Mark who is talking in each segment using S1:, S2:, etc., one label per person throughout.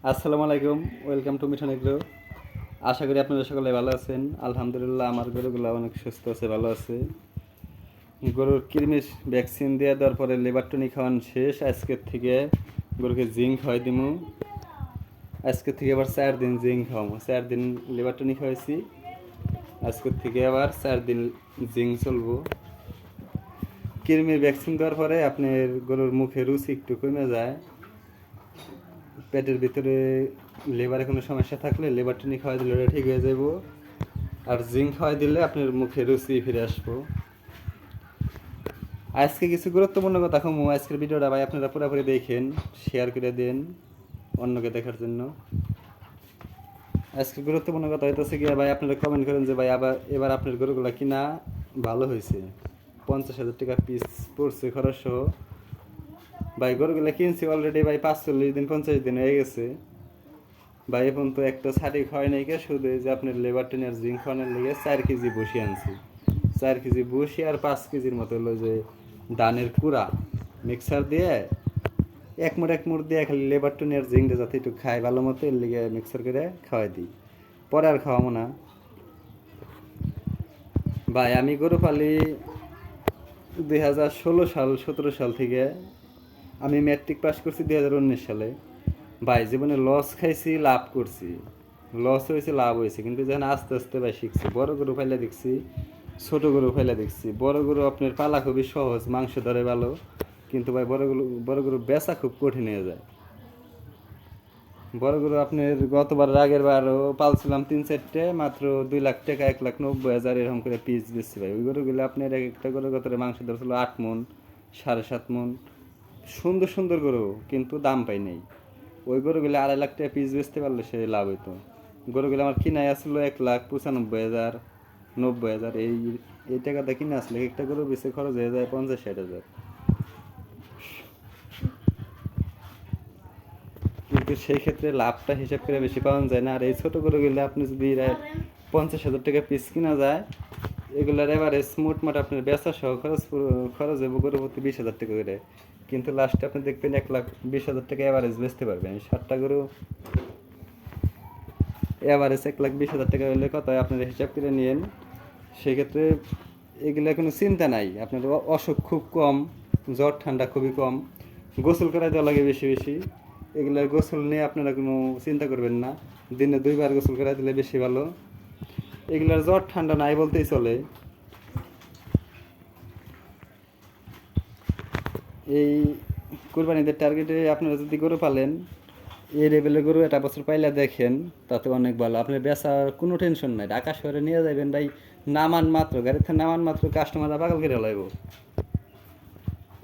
S1: আসসালামু আলাইকুম, welcome to Mithun agro. আশা করি আপনারা সকলে ভালো আছেন। আলহামদুলিল্লাহ, আমার গরুগুলো অনেক সুস্থ আছে, ভালো আছে। গরুর কৃমির ভ্যাকসিন দেওয়ার পরে লিভার টনিক খাওয়ান শেষ। আজকের থেকে গরুকে জিঙ্ক খাওয়াই দিমু। আজকের থেকে আবার 4 দিন জিঙ্ক খাওয়াবো। 4 দিন লিভার টনিক খাওয়াইছি, আজকের থেকে আবার 4 দিন জিঙ্ক চলবো। কৃমির ভ্যাকসিন দেওয়ার পরে আপনার গরুর মুখে রুচি একটু কমে যায়। পেটের ভিতরে লিভারে কোনো সমস্যা থাকলে লিভার টনিক খাওয়াই দিলে ওটা ঠিক হয়ে যাব। আর জিঙ্ক খাওয়াই দিলে আপনার মুখে রুচি ফিরে আসবো। আজকে কিছু গুরুত্বপূর্ণ কথা কমু। আজকের ভিডিওটা ভাই আপনারা পুরোপুরি দেখেন, শেয়ার করে দেন অন্যকে দেখার জন্য। আজকে গুরুত্বপূর্ণ কথা হইতেছে গিয়া ভাই আপনারা কমেন্ট করেন যে ভাই এবার আপনার গরুগুলা কিনা ভালো হয়েছে। 50,000 টাকা পিস পড়ছে খরচ সহ। ভাই গরুগুলা কিনছি অলরেডি ভাই 45 দিন 50 দিন হয়ে গেছে ভাই। এখন তো একটা ছাড়ি খাওয়াই নাই কে, শুধু যে আপনার লেবার টেনের জিঙ্ক খাওয়ানোর লেগে 4 কেজি বসি আনছি। 4 কেজি বসি আর 5 কেজির মতো হলো যে ধানের কুড়া মিক্সার দিয়ে এক মুঠ দিয়ে খালি লেবার টেনের জিঙ্কটা যাতে একটু খায় ভালো মতো, এর লেগে মিক্সার করে খাওয়াই দিই। পরে আর খাওয়াবো না ভাই। আমি গরু পালি 2016 সাল থেকে। আমি ম্যাট্রিক পাস করছি 2019 সালে ভাই। জীবনে লস খাইছি, লাভ করছি। লস হয়েছে, লাভ হয়েছে, কিন্তু যখন আস্তে আস্তে ভাই শিখছি। বড় গরু ফাইলে দেখছি, ছোট গরু ফাইলে দেখছি। বড় গরু আপনার পালা খুবই সহজ, মাংস ধরে ভালো, কিন্তু ভাই বড় গরু বেচা খুব কঠিন হয়ে যায়। বড় গরু আপনার গতবার আগের বারও পালছিলাম 3-4টে, মাত্র 2 লাখ টাকা, 1,90,000 এরকম করে পিস বেচছি ভাই। ওই গরুগুলো আপনার এক একটা গরু গতরে মাংস ধরছিল 8 মন, 7.5 মন। সুন্দর সুন্দর গরু, কিন্তু দাম পাই নাই। ওই গরুগুলো 2.5 লাখ টাকা পিস বেচতে পারলে সে লাভ হইতো। গরুগুলো আমার কিনাই আসলো 1,95,000, 90,000। এই টাকাটা কিনে আসলে একটা গরু বেচে খরচ হয়ে যায় 50-60 হাজার। কিন্তু সেই ক্ষেত্রে লাভটা হিসাব করে বেশি পাওয়া যায় না। আর এই ছোটো গরুগুলো আপনি যদি 50,000 টাকা পিস কিনা যায়, এগুলোর এভারেজ মোটমাট আপনার বেচা সহ খরচ হবে গরু প্রতি 20,000 টাকা করে। কিন্তু লাস্টে আপনি দেখবেন 1,20,000 টাকা এভারেজ বেচতে পারবেন। 7টা গরু এভারেজ 1,20,000 টাকা হলে কত হয় আপনারা হিসাব করে নিন। সেক্ষেত্রে এগুলো কোনো চিন্তা নাই। আপনার অসুখ খুব কম, জ্বর ঠান্ডা খুবই কম, গোসল করাই দেওয়া লাগে বেশি বেশি। এগুলোর গোসল নিয়ে আপনারা কোনো চিন্তা করবেন না, দিনে 2বার গোসল করাই দিলে বেশি ভালো। এগুলোর জ্বর ঠান্ডা নাই বলতেই চলে। এই কোরবানিদের টার্গেটে আপনারা যদি গরু পালেন, এই লেভেলের গরু একটা বছর পাইলে দেখেন, তাতে অনেক ভালো। আপনার বেচার কোনো টেনশন নাই। ঢাকা শহরে নিয়ে যাবেন ভাই, নামান মাত্র গাড়ি থেকে নামান মাত্র কাস্টমাররা পাগল করে লাগবো।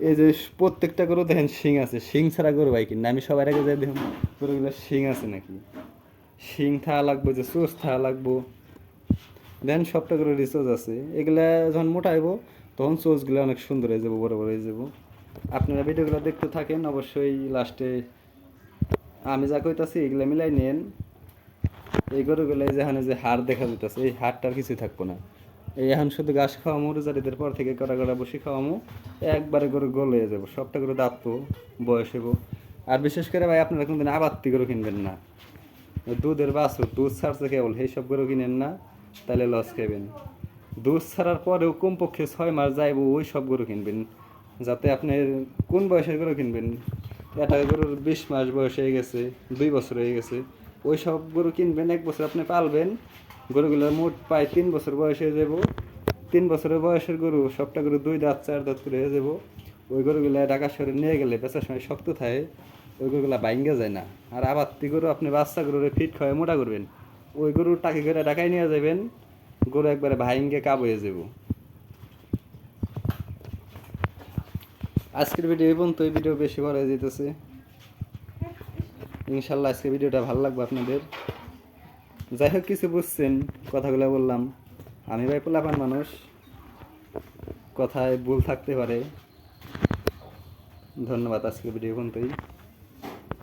S1: এই যে প্রত্যেকটা গরু দেখেন শিং আছে, শিং ছাড়া গরু ভাই কিনা আমি সবার আগে যাই দেখুন গরুগুলো শিং আছে নাকি। শিং থাকা লাগবো, যে চোষ থাকা লাগবো। দেন সবটা গরু রিচোজ আছে। এগুলা যখন মোটাইব তখন চোষগুলো অনেক সুন্দর হয়ে যাবো, বড় বড় হয়ে যাবো। আপনারা ভিডিওগুলো দেখতে থাকেন, অবশ্যই লাস্টে আমি যা কইতাছি এগুলো মিলাই নেন। এই গরুগুলাই যেখানে যে হাড় দেখা যেতেছে, এই হাড়টার কিছুই থাকবো না। এই এখন শুধু ঘাস খাওয়ামো, রোজারিদের পর থেকে কড়া কড়া বসে খাওয়ামো, একবারে গরু গোল হয়ে যাবো। সবটা গরু দাঁতবো, বয়স হবো। আর বিশেষ করে ভাই আপনারা কোনদিন আবাত্তি গরু কিনবেন না। দুধের বাছুর দুধ ছাড়ছে কেবল, সেই সব গরু কিনেন না, তাহলে লস খাবেন। দুধ ছাড়ার পরেও কমপক্ষে 6 মাস যাইব ওই সব গরু কিনবেন। যাতে আপনার কোন বয়সের গরু কিনবেন, একটা গরুর 20 মাস বয়স হয়ে গেছে, 2 বছর হয়ে গেছে, ওই সব গরু কিনবেন। 1 বছর আপনি পালবেন, গরুগুলোর মোট প্রায় 3 বছর বয়স হয়ে যাব। 3 বছরের বয়সের গরু, সবটা গরু 2 দাঁত 4 দাঁত করে হয়ে যাব। ওই গরুগুলো ঢাকা শহরে নিয়ে গেলে বেচার সময় শক্ত থাকে, ওই গরুগুলো বাইঙ্গা যায় না। আর আবাত্তি গরু আপনি বাচ্চা গরুর ফিট খাওয়াই মোটা করবেন, ওই গরুর টাকি করে ঢাকায় নিয়ে যাবেন, গরু একবারে ভাইঙ্গে কাব হয়ে যাব। আজকের ভিডিও এই পর্যন্ত। এই ভিডিও বেশি বড় হয়ে যেতেছে। ইনশাল্লাহ আজকের ভিডিওটা ভালো লাগবে আপনাদের। যাই হোক, কিছু বুঝছেন কথাগুলো বললাম। আমি ভাই পোলাপান মানুষ, কথায় ভুল থাকতে পারে। ধন্যবাদ। আজকের ভিডিও পর্যন্তই।